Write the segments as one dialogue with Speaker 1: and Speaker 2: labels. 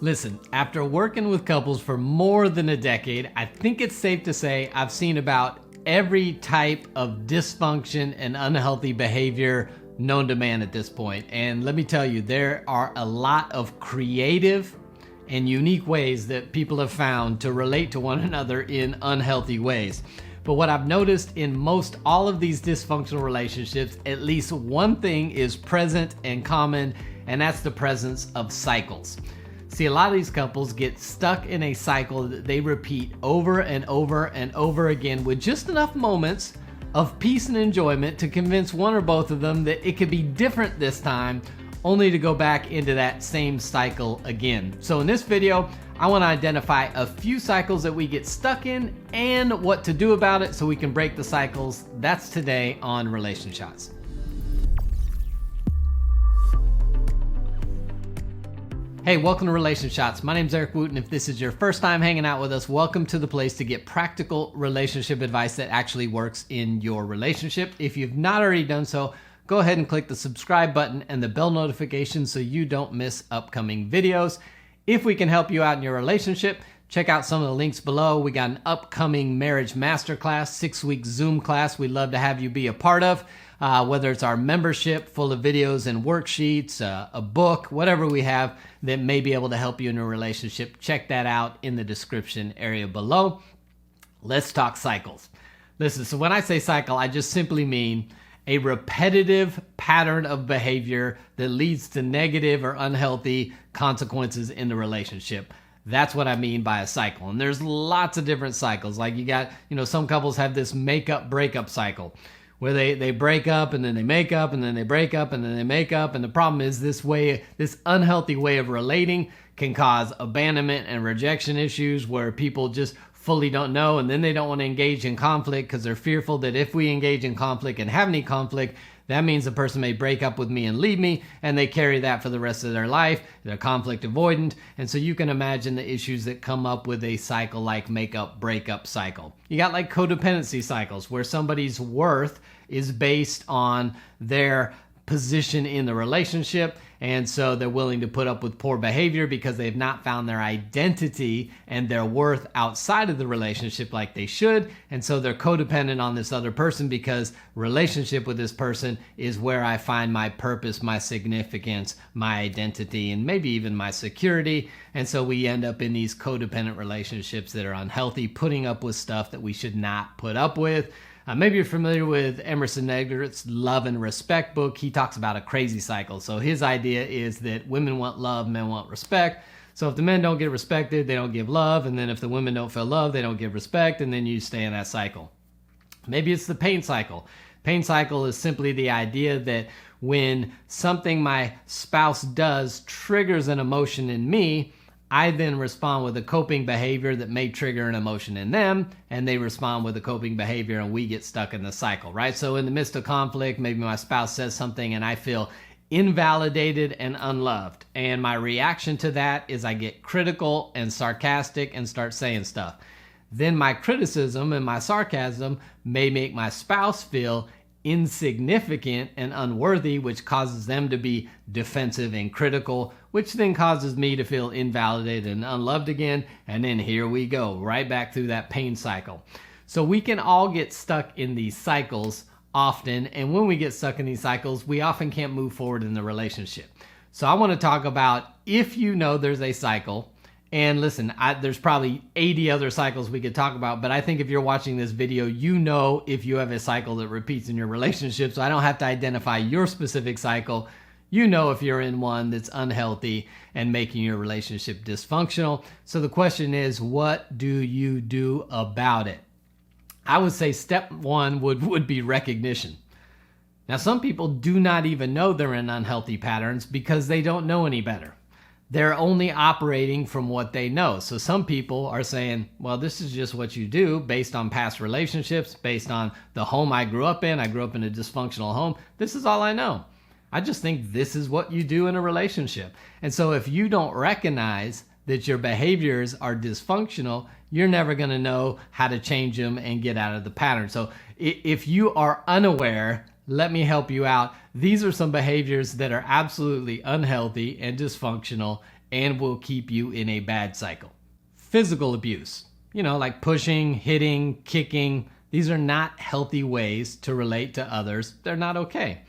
Speaker 1: Listen, after working with couples for more than a decade, I think it's safe to say I've seen about every type of dysfunction and unhealthy behavior known to man at this point. And let me tell you, there are a lot of creative and unique ways that people have found to relate to one another in unhealthy ways. But what I've noticed in most all of these dysfunctional relationships, at least one thing is present and common, and that's the presence of cycles. See, a lot of these couples get stuck in a cycle that they repeat over and over and over again with just enough moments of peace and enjoyment to convince one or both of them that it could be different this time, only to go back into that same cycle again. So in this video, I want to identify a few cycles that we get stuck in and what to do about it so we can break the cycles. That's today on Relationshots. Hey, welcome to Relationshots. My name's Eric Wooten. If this is your first time hanging out with us, welcome to the place to get practical relationship advice that actually works in your relationship. If you've not already done so, go ahead and click the subscribe button and the bell notification so you don't miss upcoming videos. If we can help you out in your relationship, check out some of the links below. We got an upcoming marriage masterclass, 6-week Zoom class we'd love to have you be a part of. Whether it's our membership full of videos and worksheets, a book, whatever we have that may be able to help you in a relationship, check that out in the description area below. Let's talk cycles. Listen, so when I say cycle, I just simply mean a repetitive pattern of behavior that leads to negative or unhealthy consequences in the relationship. That's what I mean by a cycle. And there's lots of different cycles. Like you got, some couples have this make-up breakup cycle where they break up and then they make up and then they break up and then they make up. And the problem is this unhealthy way of relating can cause abandonment and rejection issues where people just fully don't know, and then they don't want to engage in conflict because they're fearful that if we engage in conflict and have any conflict, that means the person may break up with me and leave me, and they carry that for the rest of their life. They're conflict avoidant, and so you can imagine the issues that come up with a cycle like make-up breakup cycle. You got like codependency cycles where somebody's worth is based on their position in the relationship, and so they're willing to put up with poor behavior because they've not found their identity and their worth outside of the relationship like they should, and so they're codependent on this other person because relationship with this person is where I find my purpose, my significance, my identity, and maybe even my security. And so we end up in these codependent relationships that are unhealthy, putting up with stuff that we should not put up with. Maybe you're familiar with Emerson Eggert's Love and Respect book. He talks about a crazy cycle. So his idea is that women want love, men want respect. So if the men don't get respected, they don't give love. And then if the women don't feel love, they don't give respect. And then you stay in that cycle. Maybe it's the pain cycle. Pain cycle is simply the idea that when something my spouse does triggers an emotion in me, I then respond with a coping behavior that may trigger an emotion in them, and they respond with a coping behavior, and we get stuck in the cycle, right? So in the midst of conflict, maybe my spouse says something and I feel invalidated and unloved. And my reaction to that is I get critical and sarcastic and start saying stuff. Then my criticism and my sarcasm may make my spouse feel insignificant and unworthy, which causes them to be defensive and critical, which then causes me to feel invalidated and unloved again. And then here we go, right back through that pain cycle. So we can all get stuck in these cycles often. And when we get stuck in these cycles, we often can't move forward in the relationship. So I want to talk about if you know there's a cycle. And listen, there's probably 80 other cycles we could talk about, but I think if you're watching this video, you know if you have a cycle that repeats in your relationship, so I don't have to identify your specific cycle. You know if you're in one that's unhealthy and making your relationship dysfunctional. So the question is, what do you do about it? I would say step one would be recognition. Now, some people do not even know they're in unhealthy patterns because they don't know any better. They're only operating from what they know. So some people are saying, well, this is just what you do based on past relationships, based on the home I grew up in. I grew up in a dysfunctional home. This is all I know. I just think this is what you do in a relationship. And so if you don't recognize that your behaviors are dysfunctional, you're never going to know how to change them and get out of the pattern. So if you are unaware, let me help you out. These are some behaviors that are absolutely unhealthy and dysfunctional, and will keep you in a bad cycle. Physical abuse, like pushing, hitting, kicking, these are not healthy ways to relate to others. They're not okay.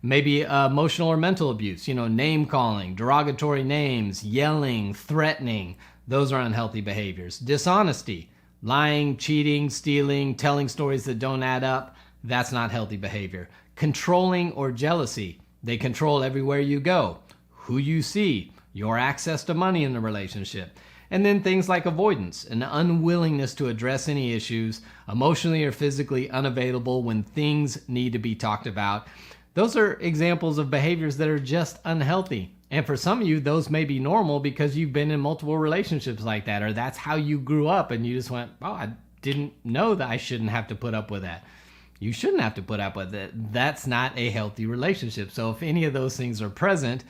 Speaker 1: Maybe emotional or mental abuse, name calling, derogatory names, yelling, threatening. Those are unhealthy behaviors. Dishonesty, lying, cheating, stealing, telling stories that don't add up. That's not healthy behavior. Controlling or jealousy. They control everywhere you go, who you see, your access to money in the relationship. And then things like avoidance, an unwillingness to address any issues, emotionally or physically unavailable when things need to be talked about. Those are examples of behaviors that are just unhealthy. And for some of you, those may be normal because you've been in multiple relationships like that, or that's how you grew up and you just went, oh, I didn't know that I shouldn't have to put up with that. You shouldn't have to put up with it. That's not a healthy relationship. So if any of those things are present,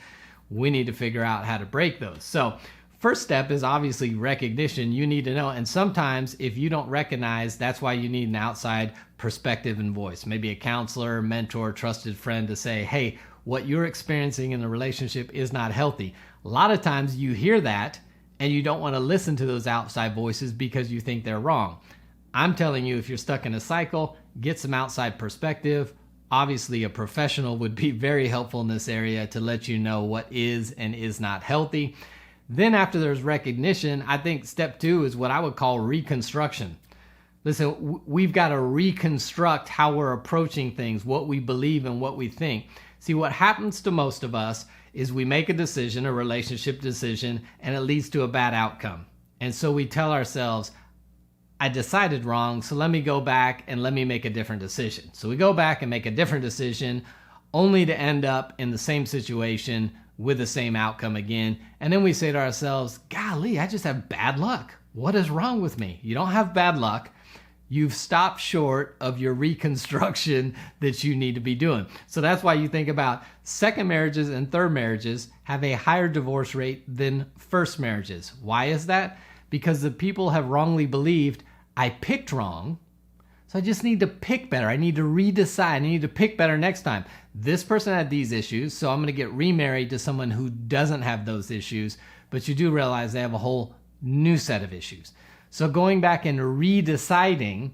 Speaker 1: we need to figure out how to break those. So first step is obviously recognition. You need to know. And sometimes if you don't recognize, that's why you need an outside perspective and voice. Maybe a counselor, mentor, trusted friend to say, hey, what you're experiencing in the relationship is not healthy. A lot of times you hear that and you don't want to listen to those outside voices because you think they're wrong. I'm telling you, if you're stuck in a cycle, get some outside perspective. Obviously, a professional would be very helpful in this area to let you know what is and is not healthy. Then after there's recognition, I think step 2 is what I would call reconstruction. Listen, we've got to reconstruct how we're approaching things, what we believe and what we think. See, what happens to most of us is we make a decision, a relationship decision, and it leads to a bad outcome. And so we tell ourselves, I decided wrong, so let me go back and let me make a different decision. So we go back and make a different decision only to end up in the same situation with the same outcome again. And then we say to ourselves, golly, I just have bad luck. What is wrong with me? You don't have bad luck. You've stopped short of your reconstruction that you need to be doing. So that's why you think about second marriages and third marriages have a higher divorce rate than first marriages. Why is that? Because the people have wrongly believed, I picked wrong, so I just need to pick better. I need to redecide. I need to pick better next time. This person had these issues, so I'm going to get remarried to someone who doesn't have those issues. But you do realize they have a whole new set of issues. So going back and redeciding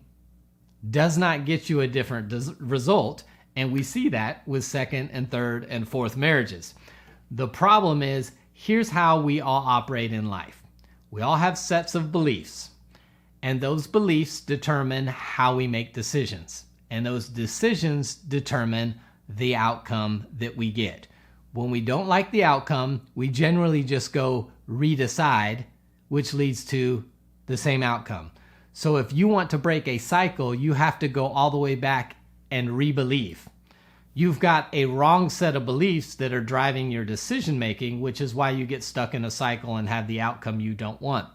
Speaker 1: does not get you a different result. And we see that with second and third and fourth marriages. The problem is, here's how we all operate in life. We all have sets of beliefs. And those beliefs determine how we make decisions. And those decisions determine the outcome that we get. When we don't like the outcome, we generally just go redecide, which leads to the same outcome. So if you want to break a cycle, you have to go all the way back and re-believe. You've got a wrong set of beliefs that are driving your decision making, which is why you get stuck in a cycle and have the outcome you don't want.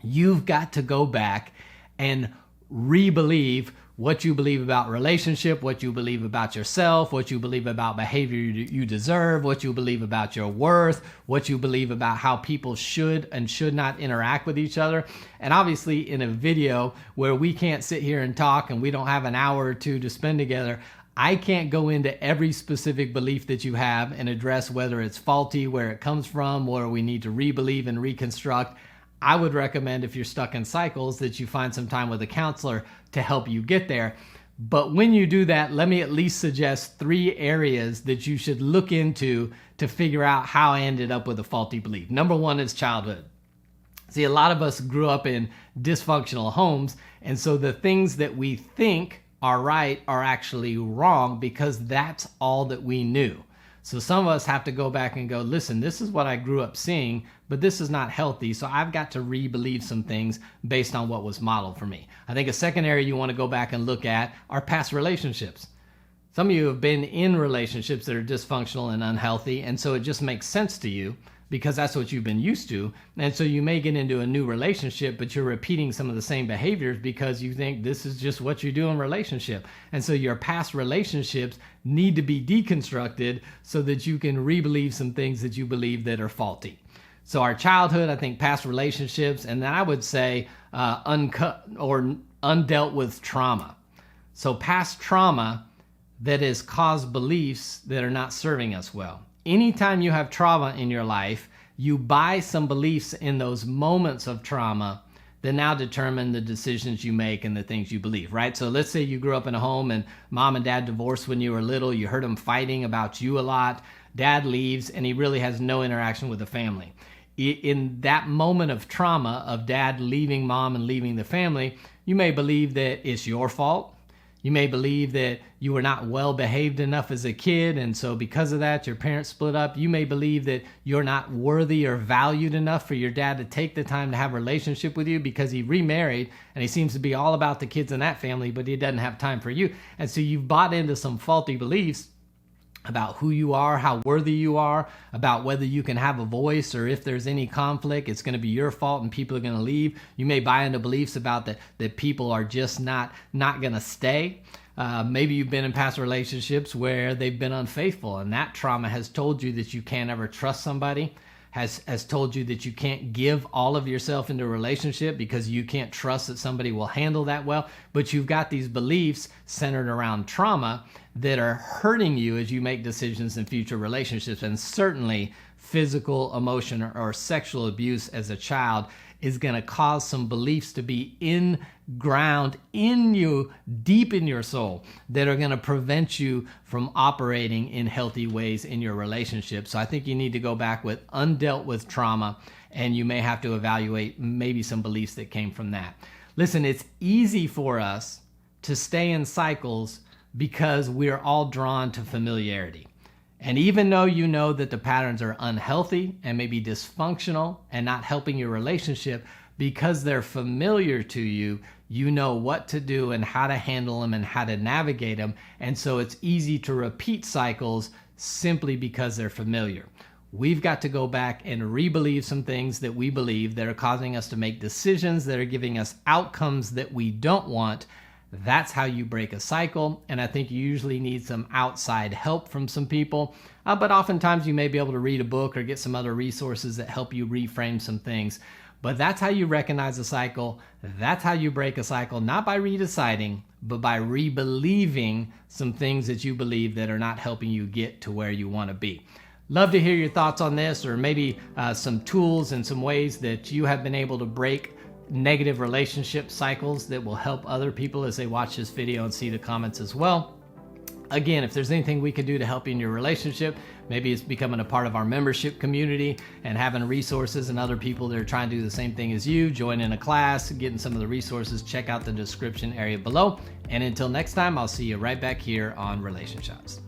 Speaker 1: You've got to go back and re-believe what you believe about relationship, what you believe about yourself, what you believe about behavior you deserve, what you believe about your worth, what you believe about how people should and should not interact with each other. And obviously in a video where we can't sit here and talk and we don't have an hour or two to spend together, I can't go into every specific belief that you have and address whether it's faulty, where it comes from, or we need to re-believe and reconstruct. I would recommend, if you're stuck in cycles, that you find some time with a counselor to help you get there. But when you do that, let me at least suggest 3 areas that you should look into to figure out how I ended up with a faulty belief. Number 1 is childhood. See, a lot of us grew up in dysfunctional homes, and so the things that we think are right are actually wrong because that's all that we knew. So some of us have to go back and go, listen, this is what I grew up seeing, but this is not healthy. So I've got to re-believe some things based on what was modeled for me. I think a second area you want to go back and look at are past relationships. Some of you have been in relationships that are dysfunctional and unhealthy, and so it just makes sense to you because that's what you've been used to. And so you may get into a new relationship, but you're repeating some of the same behaviors because you think this is just what you do in relationship. And so your past relationships need to be deconstructed so that you can re-believe some things that you believe that are faulty. So our childhood, I think past relationships, and then I would say undealt with trauma. So past trauma that has caused beliefs that are not serving us well. Anytime you have trauma in your life, you buy some beliefs in those moments of trauma that now determine the decisions you make and the things you believe, right? So let's say you grew up in a home and mom and dad divorced when you were little. You heard them fighting about you a lot. Dad leaves and he really has no interaction with the family. In that moment of trauma of dad leaving mom and leaving the family, you may believe that it's your fault. You may believe that you were not well behaved enough as a kid, and so because of that, your parents split up. You may believe that you're not worthy or valued enough for your dad to take the time to have a relationship with you because he remarried and he seems to be all about the kids in that family, but he doesn't have time for you. And so you've bought into some faulty beliefs about who you are, how worthy you are, about whether you can have a voice, or if there's any conflict, it's going to be your fault and people are going to leave. You may buy into beliefs about that people are just not going to stay. Maybe you've been in past relationships where they've been unfaithful, and that trauma has told you that you can't ever trust somebody, has told you that you can't give all of yourself into a relationship because you can't trust that somebody will handle that well. But you've got these beliefs centered around trauma that are hurting you as you make decisions in future relationships. And certainly physical, emotional, or sexual abuse as a child is going to cause some beliefs to be ground in you, deep in your soul, that are going to prevent you from operating in healthy ways in your relationship. So I think you need to go back with undealt with trauma, and you may have to evaluate maybe some beliefs that came from that. Listen, it's easy for us to stay in cycles because we're all drawn to familiarity. And even though you know that the patterns are unhealthy and maybe dysfunctional and not helping your relationship, because they're familiar to you, you know what to do and how to handle them and how to navigate them. And so it's easy to repeat cycles simply because they're familiar. We've got to go back and re-believe some things that we believe that are causing us to make decisions that are giving us outcomes that we don't want. That's how you break a cycle, and I think you usually need some outside help from some people, but oftentimes you may be able to read a book or get some other resources that help you reframe some things. But that's how you recognize a cycle. That's how you break a cycle, not by redeciding, but by re-believing some things that you believe that are not helping you get to where you want to be. Love to hear your thoughts on this, or maybe some tools and some ways that you have been able to break negative relationship cycles that will help other people as they watch this video and see the comments as well. Again, if there's anything we can do to help you in your relationship, maybe it's becoming a part of our membership community and having resources and other people that are trying to do the same thing as you, joining a class, getting some of the resources, check out the description area below. And until next time, I'll see you right back here on Relationships.